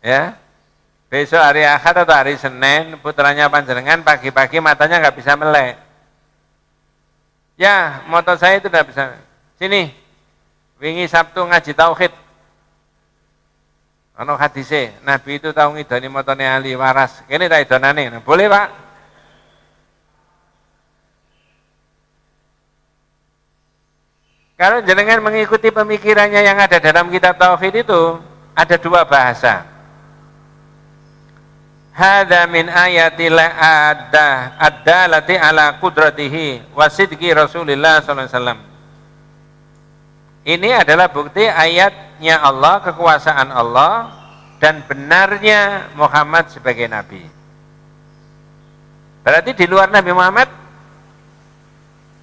ya, besok hari Ahad atau hari Senin, putranya panjenengan pagi-pagi matanya nggak bisa melek. Ya, motor saya itu tidak bisa. Sini, wingi Sabtu ngaji tauhid. Ono hadise, Nabi itu tahu ngidoni motone Ali waras. Kene ta idonane. Nah, boleh, Pak? Kalau jenengan mengikuti pemikirannya yang ada dalam kitab tauhid itu, ada dua bahasa. Hadza min ayatil ad-dalati ala qudratihi wa sidqi Rasulillah sallallahu alaihi wasallam. Ini adalah bukti ayatnya Allah, kekuasaan Allah dan benarnya Muhammad sebagai nabi. Berarti di luar Nabi Muhammad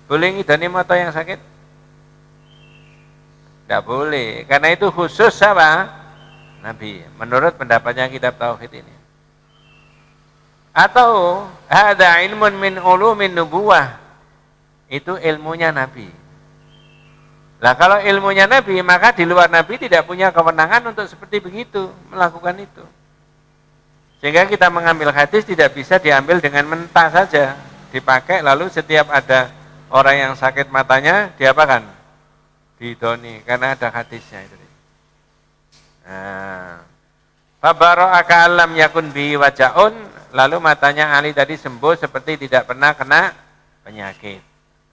boleh ngidoni mata yang sakit? Tidak boleh, karena itu khusus apa? Nabi, menurut pendapatnya kitab tauhid ini. Atau hadza ilmun min ulumin nubuwah, itu ilmunya Nabi. Lah kalau ilmunya Nabi, maka di luar Nabi tidak punya kewenangan untuk seperti begitu, melakukan itu. Sehingga kita mengambil hadis tidak bisa diambil dengan mentah saja, dipakai lalu setiap ada orang yang sakit matanya diapakan? Didoni, karena ada hadisnya itu. Nah, fabara'aka alam yakun bi wajaun, lalu matanya Ali tadi sembuh seperti tidak pernah kena penyakit.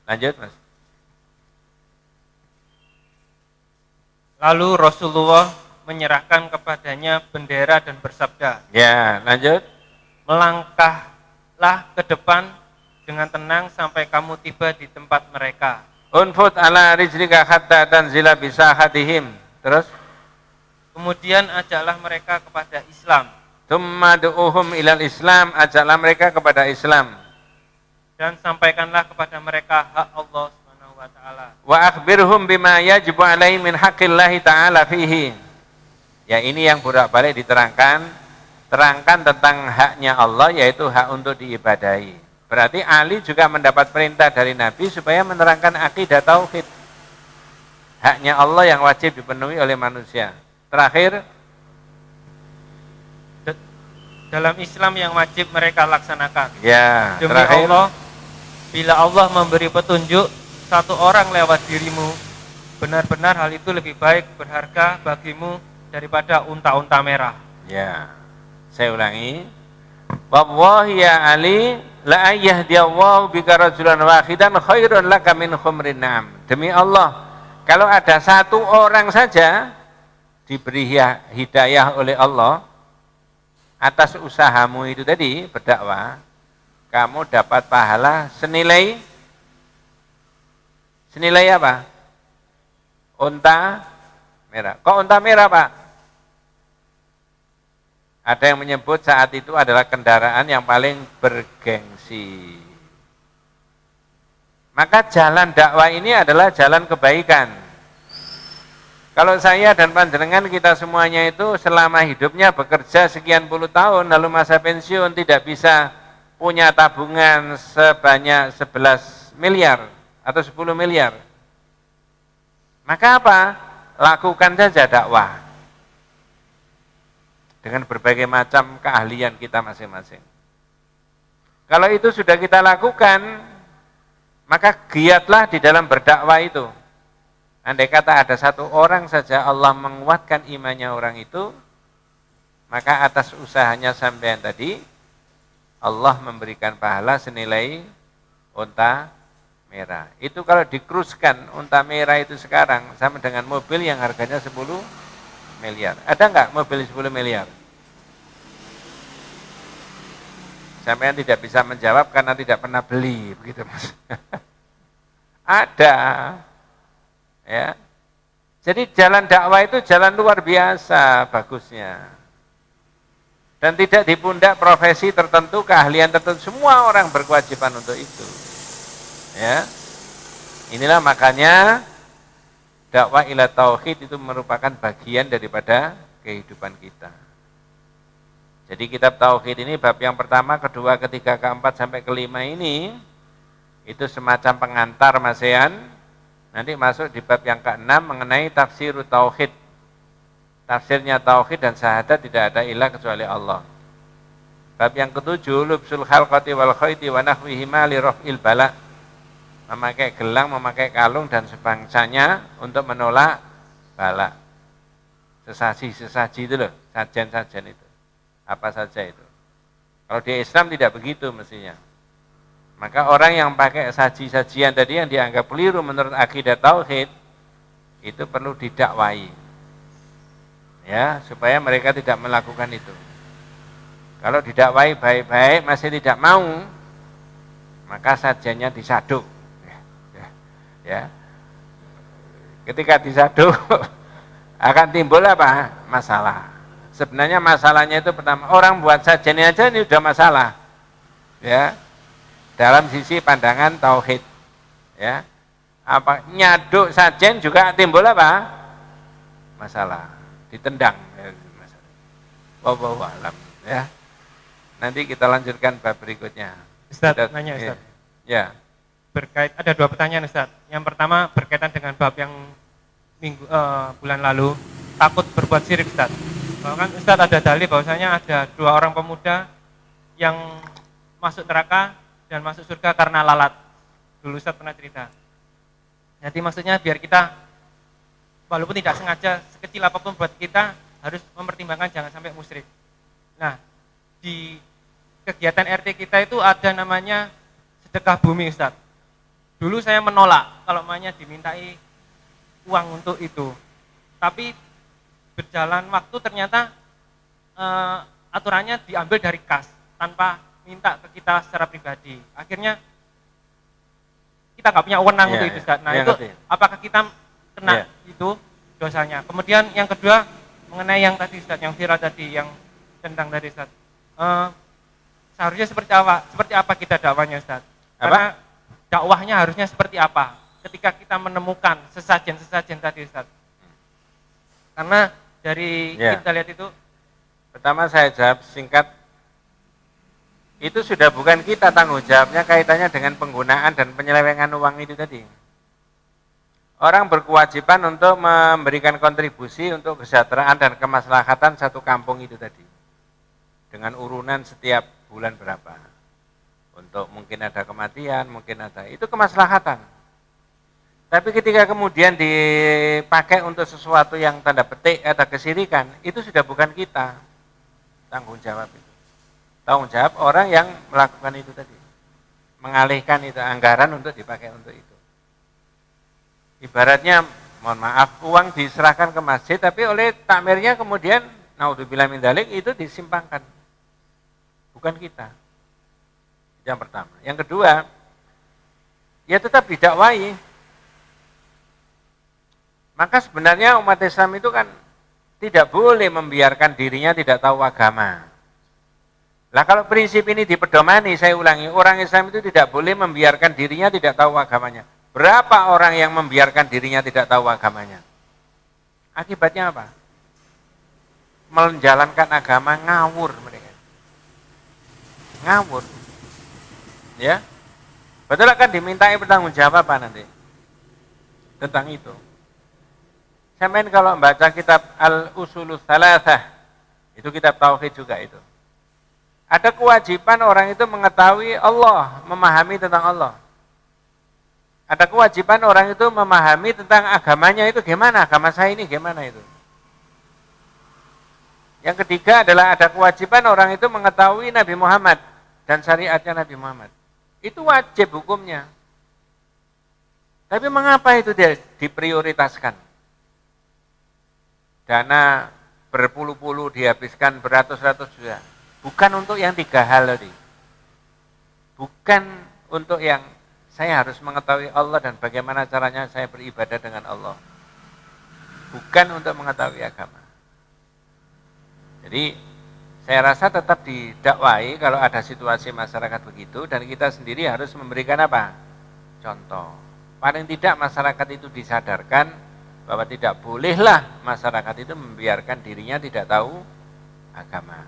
Lanjut, Mas. Lalu Rasulullah menyerahkan kepadanya bendera dan bersabda, Ya, lanjut. melangkahlah ke depan dengan tenang sampai kamu tiba di tempat mereka. Unfut ala rijlika hatta tanzila bisahatihim. Terus? Kemudian ajaklah mereka kepada Islam. Tsumma du'uhum ilal Islam, ajaklah mereka kepada Islam. Dan sampaikanlah kepada mereka hak Allah Subhanahu wa taala. Wa akhbirhum bima yajibu alaihim min haqqillahi ta'ala fihi. Ya, ini yang bolak-balik diterangkan terangkan tentang haknya Allah, yaitu hak untuk diibadahi. Berarti Ali juga mendapat perintah dari Nabi supaya menerangkan akidah tauhid. Haknya Allah yang wajib dipenuhi oleh manusia. Terakhir, dalam Islam yang wajib mereka laksanakan. ya, Demi terakhir, Allah, bila Allah memberi petunjuk satu orang lewat dirimu, benar-benar hal itu lebih baik berharga bagimu daripada unta-unta merah. ya, saya ulangi. Wallahi ya Ali, la ayyahdiyallahu bika rajulan wahidan khairun laka min khumrin na'am. Demi Allah, kalau ada satu orang saja diberi hidayah oleh Allah atas usahamu itu tadi berdakwah, kamu dapat pahala senilai apa? Unta merah. Kok unta merah, Pak? Ada yang menyebut saat itu adalah kendaraan yang paling bergengsi. Maka jalan dakwah ini adalah jalan kebaikan. Kalau saya dan panjenengan kita semuanya itu selama hidupnya bekerja sekian puluh tahun, lalu masa pensiun tidak bisa punya tabungan sebanyak 11 miliar atau 10 miliar. Maka apa? Lakukan saja dakwah. Dengan berbagai macam keahlian kita masing-masing. Kalau itu sudah kita lakukan, maka giatlah di dalam berdakwah itu. Andai kata ada satu orang saja Allah menguatkan imannya orang itu, maka atas usahanya sampean tadi, Allah memberikan pahala senilai unta merah. Itu kalau dikruskan unta merah itu sekarang sama dengan mobil yang harganya 10 miliar. Ada enggak mobil 10 miliar? Sampean tidak bisa menjawab karena tidak pernah beli, begitu Mas. Ada. Ya. Jadi jalan dakwah itu jalan luar biasa bagusnya. Dan tidak di pundak profesi tertentu, keahlian tertentu, semua orang berkewajiban untuk itu. Ya. Inilah makanya dakwah ila tauhid itu merupakan bagian daripada kehidupan kita. Jadi kitab tauhid ini bab yang pertama, kedua, ketiga, keempat sampai kelima ini itu semacam pengantar Masean. Nanti masuk di bab yang keenam mengenai tafsir tauhid. Tafsirnya tauhid dan syahadat tidak ada ilah kecuali Allah. Bab yang ketujuh, lubsul khalqati wal khayti wa nahwihima li raf'il bala. Memakai gelang, memakai kalung dan sebangsanya untuk menolak bala. Sesaji-sesaji itu loh, sajian-sajian itu. Apa saja itu. Kalau di Islam tidak begitu mestinya. Maka orang yang pakai saji-sajian tadi yang dianggap keliru menurut akidah tauhid, itu perlu didakwai. Ya, supaya mereka tidak melakukan itu. Kalau didakwai baik-baik masih tidak mau, maka sajiannya disaduk. Ya. Ketika disaduk akan timbul apa? Masalah. Sebenarnya masalahnya itu pertama, orang buat sajian aja ini udah masalah. Ya. Dalam sisi pandangan tauhid. Ya. Apa nyaduk sajian juga timbul apa? Masalah. Ditendang. Wallahu a'lam, ya. Nanti kita lanjutkan bab berikutnya. Ustaz, nanya Ustaz. Ya. Ada dua pertanyaan Ustaz. Yang pertama berkaitan dengan bab yang bulan lalu, takut berbuat syirik Ustaz. Bahkan Ustaz ada dalil bahwasanya ada dua orang pemuda yang masuk neraka dan masuk surga karena lalat. Dulu Ustaz pernah cerita. Jadi maksudnya biar kita walaupun tidak sengaja sekecil apapun buat kita harus mempertimbangkan jangan sampai musyrik. Nah, di kegiatan RT kita itu ada namanya sedekah bumi Ustaz. Dulu saya menolak kalau namanya dimintai uang untuk itu. Tapi berjalan waktu ternyata aturannya diambil dari kas tanpa minta ke kita secara pribadi. Akhirnya kita nggak punya wewenang untuk itu Ustaz. Nah itu apakah kita kena itu dosanya? Kemudian yang kedua mengenai yang tadi Ustaz, yang viral tadi, yang tentang tadi Ustaz. Seharusnya seperti apa kita dakwahnya Ustaz? Karena dakwahnya harusnya seperti apa ketika kita menemukan sesajen-sesajen tadi Ustaz? Karena dari kita lihat itu Pertama saya jawab singkat, itu sudah bukan kita tanggung jawabnya kaitannya dengan penggunaan dan penyelewengan uang itu tadi. Orang berkewajiban untuk memberikan kontribusi untuk kesejahteraan dan kemaslahatan satu kampung itu tadi. Dengan urunan setiap bulan berapa. Untuk mungkin ada kematian, mungkin ada, itu kemaslahatan. Tapi ketika kemudian dipakai untuk sesuatu yang tanda petik ada kesirikan, itu sudah bukan kita tanggung jawab itu. Tanggung jawab orang yang melakukan itu tadi. Mengalihkan itu anggaran untuk dipakai untuk itu. Ibaratnya, mohon maaf, uang diserahkan ke masjid, tapi oleh takmirnya kemudian, naudzubillah min dzalik, itu disimpangkan. Bukan kita. Yang pertama. Yang kedua, ya tetap didakwai. Maka sebenarnya umat Islam itu kan tidak boleh membiarkan dirinya tidak tahu agama. Lah kalau prinsip ini dipedomani, saya ulangi, orang Islam itu tidak boleh membiarkan dirinya tidak tahu agamanya. Berapa orang yang membiarkan dirinya tidak tahu agamanya? Akibatnya apa? Menjalankan agama ngawur mereka. Ngawur. Ya. Betul akan dimintai pertanggungjawaban nanti tentang itu. Sampeyan kalau membaca kitab Al-Usulus Tsalatsah, itu kitab tauhid juga itu. Ada kewajiban orang itu mengetahui Allah, memahami tentang Allah. Ada kewajiban orang itu memahami tentang agamanya itu gimana, agama saya ini gimana itu. Yang ketiga adalah ada kewajiban orang itu mengetahui Nabi Muhammad dan syariatnya Nabi Muhammad. Itu wajib hukumnya. Tapi mengapa itu dia diprioritaskan? Dana berpuluh-puluh dihabiskan beratus-ratus juta. Bukan untuk yang 3 hal tadi. Bukan untuk yang saya harus mengetahui Allah dan bagaimana caranya saya beribadah dengan Allah. Bukan untuk mengetahui agama. Jadi saya rasa tetap didakwai kalau ada situasi masyarakat begitu dan kita sendiri harus memberikan apa? Contoh. Paling tidak masyarakat itu disadarkan bahwa tidak bolehlah masyarakat itu membiarkan dirinya tidak tahu agama.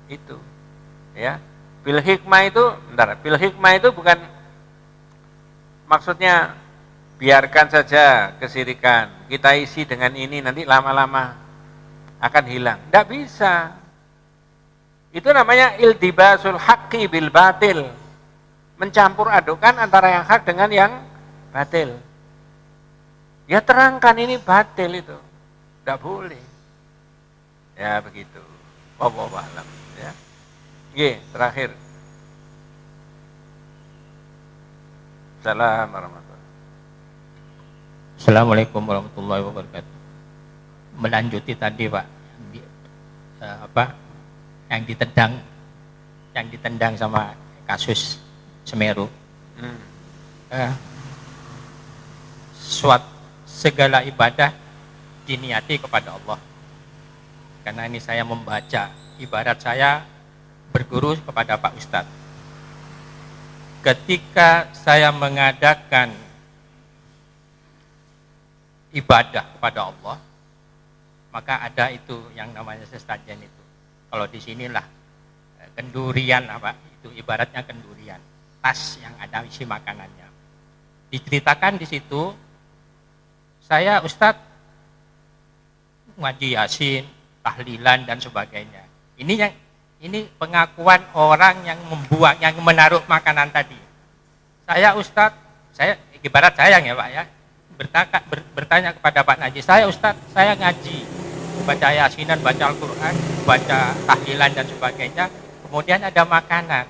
Itu. Ya. Bil hikmah itu bukan maksudnya biarkan saja kesirikan, kita isi dengan ini nanti lama-lama akan hilang. Tidak bisa. Itu namanya iltibasul haqqi bil batil. Mencampur adukan antara yang hak dengan yang batil. Ya terangkan ini batil itu. Tidak boleh. Ya begitu. Wallahu a'lam. Ya. Oke, terakhir. Assalamualaikum warahmatullahi wabarakatuh. Melanjuti tadi Pak, yang ditendang sama kasus Semeru. Segala ibadah diniati kepada Allah. Karena ini saya membaca, ibarat saya berguru kepada Pak Ustadz. Ketika saya mengadakan ibadah kepada Allah, maka ada itu yang namanya sesajen itu. Kalau di sinilah kendurian itu ibaratnya kendurian, tas yang ada isi makanannya. Diceritakan di situ, saya Ustadz ngaji Yasin, tahlilan dan sebagainya. Ini pengakuan orang yang membuang, yang menaruh makanan tadi. Saya Ustadz, saya ibarat sayang ya Pak ya, bertanya kepada Pak Najis, saya Ustadz, saya ngaji, baca Yasinan, baca Al-Quran, baca tahlilan dan sebagainya, kemudian ada makanan.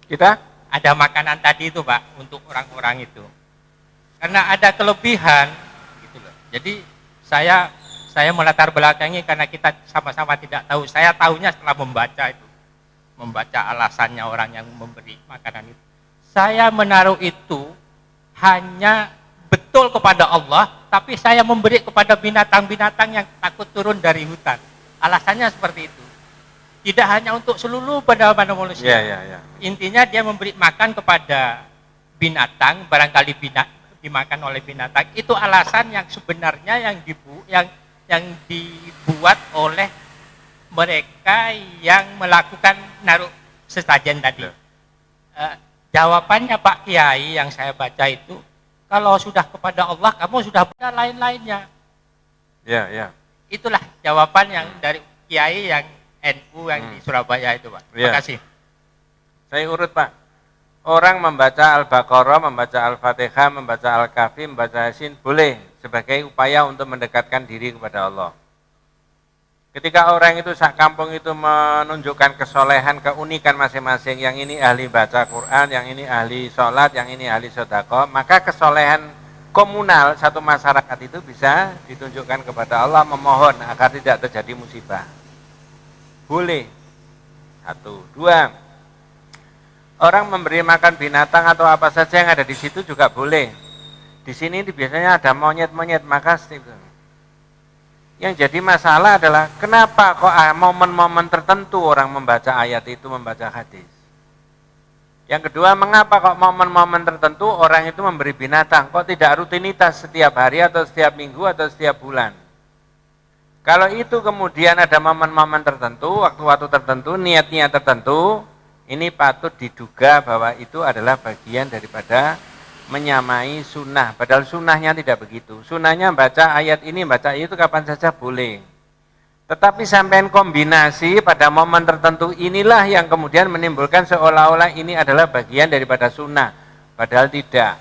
Kita? Ada makanan tadi itu Pak, untuk orang-orang itu. Karena ada kelebihan, gitu loh. Jadi saya melatar belakangi karena kita sama-sama tidak tahu. Saya tahunya setelah membaca itu. Membaca alasannya orang yang memberi makanan itu. Saya menaruh itu hanya betul kepada Allah, tapi saya memberi kepada binatang-binatang yang takut turun dari hutan. Alasannya seperti itu. Tidak hanya untuk seluruh pada manusia. Ya. Intinya dia memberi makan kepada binatang, barangkali dimakan oleh binatang. Itu alasan yang sebenarnya yang dibuat oleh mereka yang melakukan naruh sesajen tadi. Jawabannya Pak Kiai yang saya baca itu, kalau sudah kepada Allah, kamu sudah punya lain-lainnya. Ya, ya. Itulah jawaban yang dari Kiai yang NU yang di Surabaya itu, Pak. Terima Ya. kasih. Saya urut, Pak. Orang membaca Al-Baqarah, membaca Al-Fatihah, membaca Al-Kahfi, membaca Yasin, boleh sebagai upaya untuk mendekatkan diri kepada Allah. Ketika orang itu sak kampung itu menunjukkan kesolehan, keunikan masing-masing, yang ini ahli baca Quran, yang ini ahli sholat, yang ini ahli sedekah, maka kesolehan komunal satu masyarakat itu bisa ditunjukkan kepada Allah, memohon agar tidak terjadi musibah. Boleh. Satu. Dua, orang memberi makan binatang atau apa saja yang ada di situ juga boleh. Di sini biasanya ada monyet-monyet, maka yang jadi masalah adalah kenapa kok momen-momen tertentu orang membaca ayat itu, membaca hadis. Yang kedua, mengapa kok momen-momen tertentu orang itu memberi binatang, kok tidak rutinitas setiap hari atau setiap minggu atau setiap bulan. Kalau itu kemudian ada momen-momen tertentu, waktu-waktu tertentu, niat-niat tertentu, ini patut diduga bahwa itu adalah bagian daripada menyamai sunnah, padahal sunnahnya tidak begitu. Sunnahnya baca ayat ini, baca itu kapan saja boleh. Tetapi sampai kombinasi pada momen tertentu inilah yang kemudian menimbulkan seolah-olah ini adalah bagian daripada sunnah, padahal tidak.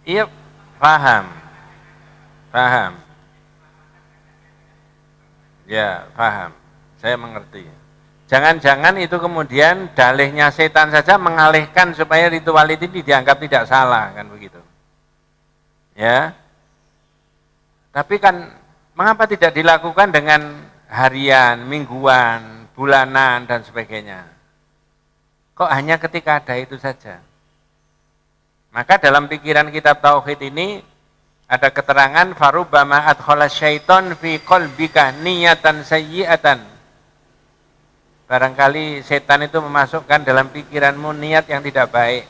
Iya, paham. Paham. Ya, paham. Saya mengerti. Jangan-jangan itu kemudian dalihnya setan saja mengalihkan supaya ritual itu dianggap tidak salah, kan begitu. Ya. Tapi kan mengapa tidak dilakukan dengan harian, mingguan, bulanan dan sebagainya? Kok hanya ketika ada itu saja? Maka dalam pikiran kitab tauhid ini ada keterangan farubbama adkhala syaiton fi qalbika niyatan sayyi'atan. Barangkali setan itu memasukkan dalam pikiranmu niat yang tidak baik.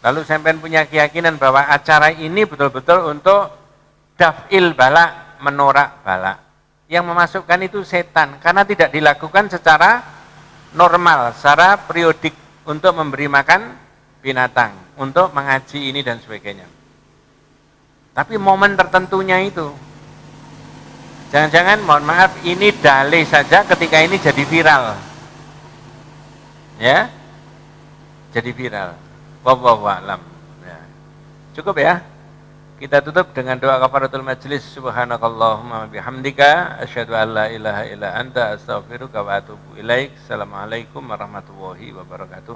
Lalu sampean punya keyakinan bahwa acara ini betul-betul untuk daf'il bala, menorak bala. Yang memasukkan itu setan, karena tidak dilakukan secara normal, secara periodik untuk memberi makan binatang, untuk mengaji ini dan sebagainya. Tapi momen tertentunya itu, jangan-jangan mohon maaf ini dalih saja ketika ini jadi viral. Ya. Jadi viral. Wallahu a'lam. Ya. Cukup ya. Kita tutup dengan doa kafaratul majlis. Subhanakallahumma bihamdika asyhadu an la ilaha illa anta astaghfiruka wa atubu ilaik. Assalamualaikum warahmatullahi wabarakatuh.